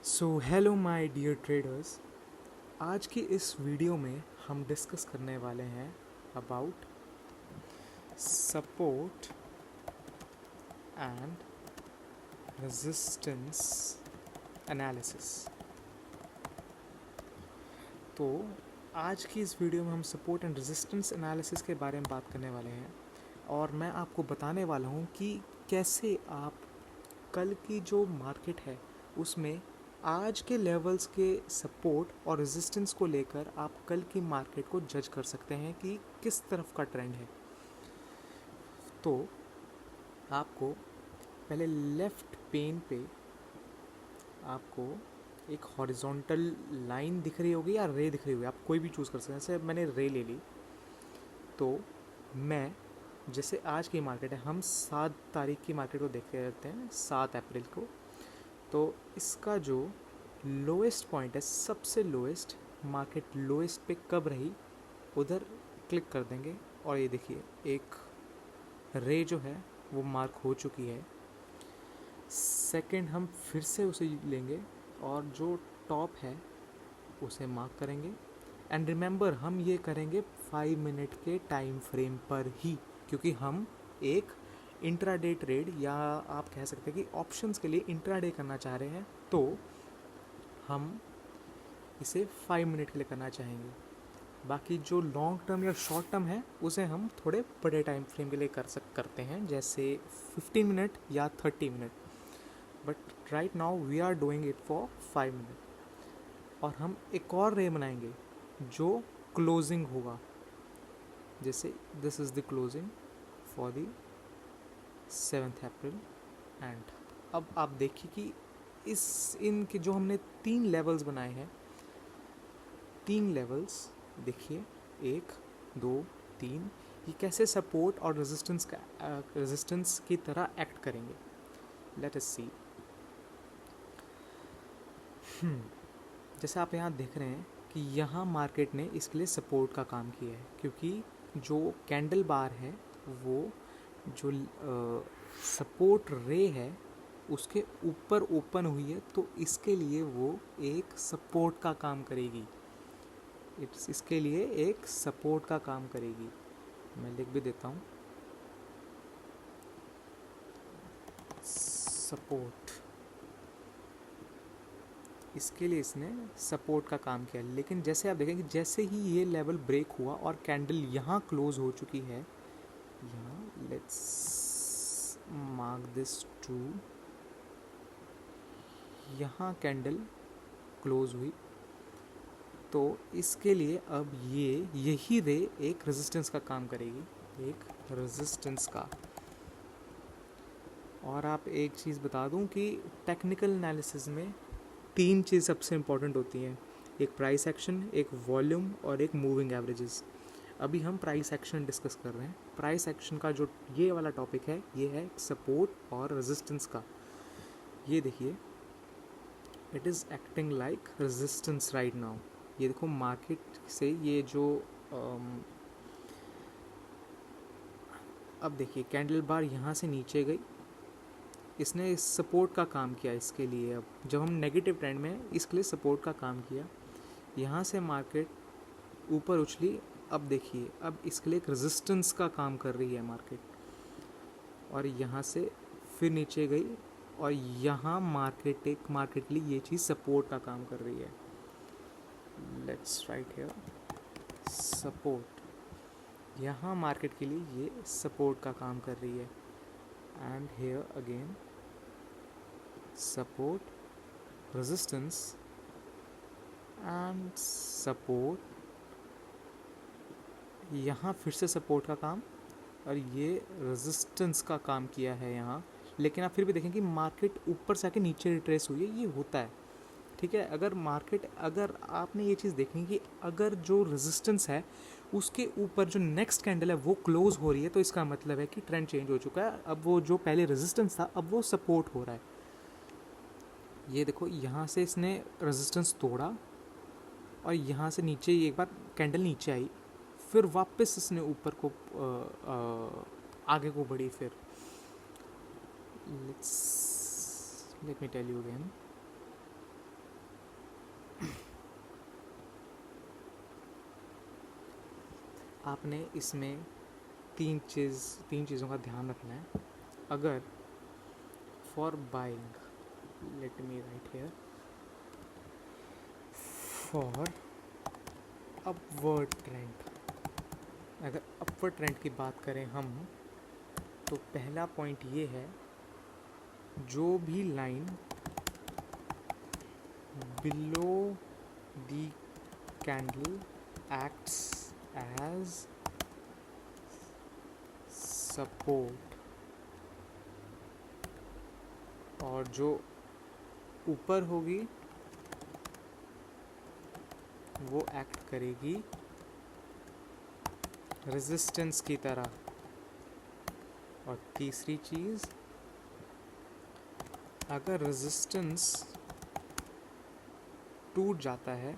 So hello my dear traders. आज की इस वीडियो में हम डिस्कस करने वाले हैं about support and resistance analysis. तो आज की इस वीडियो में हम सपोर्ट एंड रेजिस्टेंस एनालिसिस के बारे में बात करने वाले हैं और मैं आपको बताने वाला हूँ कि कैसे आप कल की जो मार्केट है उसमें आज के लेवल्स के सपोर्ट और रेजिस्टेंस को लेकर आप कल की मार्केट को जज कर सकते हैं कि किस तरफ का ट्रेंड है। तो आपको पहले लेफ़्ट पेन पे आपको एक हॉरिजॉन्टल लाइन दिख रही होगी या रे दिख रही होगी, आप कोई भी चूज़ कर सकते हैं। जैसे मैंने रे ले ली, तो मैं जैसे आज की मार्केट है, हम 7 तारीख की मार्केट को देखते रहते हैं, 7 अप्रैल को। तो इसका जो लोएस्ट पॉइंट है, सबसे लोएस्ट मार्केट लोएस्ट पे कब रही, उधर क्लिक कर देंगे और ये देखिए एक रे जो है वो मार्क हो चुकी है। सेकंड हम फिर से उसे लेंगे और जो टॉप है उसे मार्क करेंगे। एंड रिमेंबर, हम ये करेंगे 5 मिनट के टाइम फ्रेम पर ही, क्योंकि हम एक इंट्राडे ट्रेड या आप कह सकते हैं कि ऑप्शंस के लिए इंट्राडे करना चाह रहे हैं, तो हम इसे 5 मिनट के लिए करना चाहेंगे। बाकी जो लॉन्ग टर्म या शॉर्ट टर्म है उसे हम थोड़े बड़े टाइम फ्रेम के लिए करते हैं, जैसे 15 मिनट या 30 minute. But right now we are doing it for 5 minute. और हम एक और रे बनाएंगे जो क्लोजिंग होगा, जैसे this is the closing for the 7 April. And अब आप देखिए कि इनके जो हमने 3 लेवल्स बनाए हैं, 3 लेवल्स देखिए, 1 2 3, ये कैसे सपोर्ट और रेजिस्टेंस की तरह एक्ट करेंगे। लेट अस सी। जैसे आप यहाँ देख रहे हैं कि यहाँ मार्केट ने इसके लिए सपोर्ट का काम किया है, क्योंकि जो कैंडल बार है वो जो सपोर्ट रे है उसके ऊपर ओपन हुई है, तो इसके लिए वो एक सपोर्ट का काम करेगी। इसके लिए एक सपोर्ट का काम करेगी। मैं लिख भी देता हूँ, सपोर्ट। इसके लिए इसने सपोर्ट का काम किया। लेकिन जैसे आप देखें कि जैसे ही ये लेवल ब्रेक हुआ और कैंडल यहाँ क्लोज हो चुकी है, यहाँ लेट्स मार्क दिस टू, यहाँ कैंडल क्लोज हुई, तो इसके लिए अब यही रे एक रेजिस्टेंस का काम करेगी, एक रेजिस्टेंस का। और आप एक चीज़ बता दूं कि टेक्निकल एनालिसिस में 3 चीज़ सबसे इम्पॉर्टेंट होती हैं, एक प्राइस एक्शन, एक वॉल्यूम और एक मूविंग एवरेजेस। अभी हम प्राइस एक्शन डिस्कस कर रहे हैं। प्राइस एक्शन का जो ये वाला टॉपिक है, ये है सपोर्ट और रेजिस्टेंस का। ये देखिए, it is acting like resistance right now. ये देखो मार्केट से ये जो अब देखिए कैंडल बार यहाँ से नीचे गई, इसने इस सपोर्ट का काम किया इसके लिए। अब जब हम नेगेटिव ट्रेंड में इसके लिए सपोर्ट का काम किया, यहाँ से मार्केट ऊपर उछली, अब देखिए अब इसके लिए एक रेजिस्टेंस का काम कर रही है मार्केट, और यहाँ से फिर नीचे गई और यहाँ मार्केट के लिए ये चीज़ सपोर्ट का काम कर रही है। Let's write here support. यहाँ मार्केट के लिए ये सपोर्ट का काम कर रही है। And here again support, resistance and support, यहाँ फिर से सपोर्ट का काम और ये रेजिस्टेंस का काम किया है यहाँ। लेकिन आप फिर भी देखें कि मार्केट ऊपर से आके नीचे रिट्रेस हुई है, ये होता है, ठीक है। अगर आपने ये चीज़ देखनी कि अगर जो रेजिस्टेंस है उसके ऊपर जो नेक्स्ट कैंडल है वो क्लोज हो रही है, तो इसका मतलब है कि ट्रेंड चेंज हो चुका है। अब वो जो पहले रेजिस्टेंस था, अब वो सपोर्ट हो रहा है। ये देखो, यहाँ से इसने रेजिस्टेंस तोड़ा और यहाँ से नीचे एक बार कैंडल नीचे आई, फिर वापस इसने ऊपर को आगे को बढ़ी। फिर let me tell you again, आपने इसमें तीन चीज़ों का ध्यान रखना है. अगर for buying, let me write here, for upward trend, अगर अपवर्ड ट्रेंड की बात करें हम, तो पहला पॉइंट ये है, जो भी line below the candle acts as support और जो ऊपर होगी वो एक्ट करेगी रेजिस्टेंस की तरह. और तीसरी चीज़, अगर रेजिस्टेंस टूट जाता है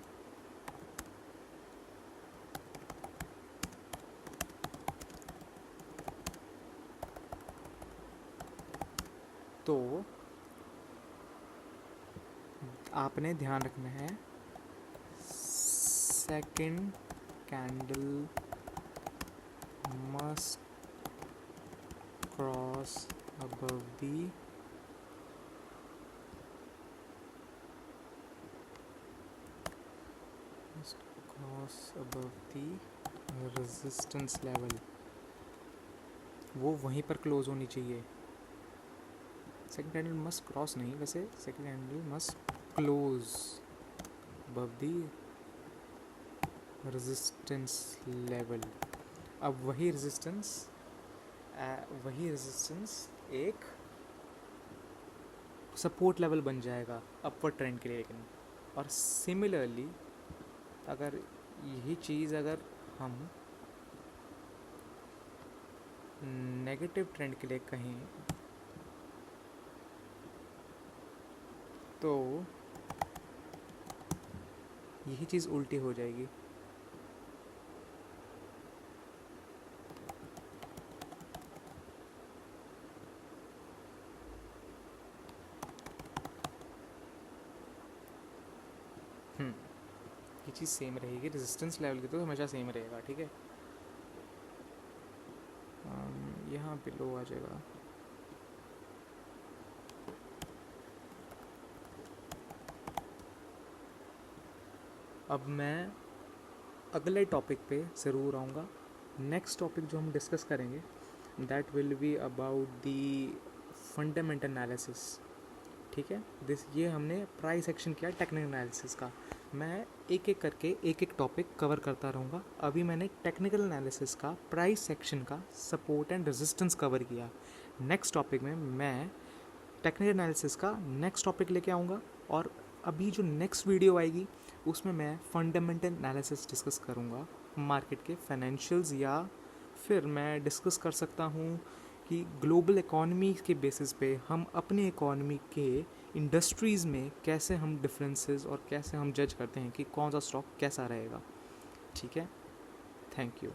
तो आपने ध्यान रखना है, second candle must cross above the resistance level, वो वहीं पर क्लोज होनी चाहिए. सेकंड कैंडल मस्ट क्रॉस नहीं, वैसे second candle must close above the resistance level. अब वही रेजिस्टेंस एक सपोर्ट लेवल बन जाएगा अपवर्ड ट्रेंड के लिए. लेकिन और सिमिलरली अगर यही चीज़ अगर हम नेगेटिव ट्रेंड के लिए कहें तो यही चीज़ उल्टी हो जाएगी. ये चीज़ सेम रहेगी, रेजिस्टेंस लेवल की तो हमेशा सेम रहेगा. ठीक है, यहाँ पे लो आ जाएगा. अब मैं अगले टॉपिक पे ज़रूर आऊँगा. नेक्स्ट टॉपिक जो हम डिस्कस करेंगे that will be about the fundamental analysis. ठीक है, ये हमने प्राइस एक्शन किया टेक्निकल एनालिसिस का. मैं एक एक करके एक एक टॉपिक कवर करता रहूँगा. अभी मैंने टेक्निकल एनालिसिस का, प्राइस सेक्शन का, सपोर्ट एंड रेजिस्टेंस कवर किया. नेक्स्ट टॉपिक में मैं टेक्निकल एनालिसिस का नेक्स्ट टॉपिक लेके आऊँगा. और अभी जो नेक्स्ट वीडियो आएगी उसमें मैं फंडामेंटल एनालिसिस डिस्कस करूँगा मार्केट के फाइनेंशियल्स, या फिर मैं डिस्कस कर सकता हूँ कि ग्लोबल इकॉनमी के बेसिस पे हम अपने इकॉनमी के इंडस्ट्रीज़ में कैसे हम डिफरेंसेस और कैसे हम जज करते हैं कि कौन सा स्टॉक कैसा रहेगा. ठीक है, थैंक यू.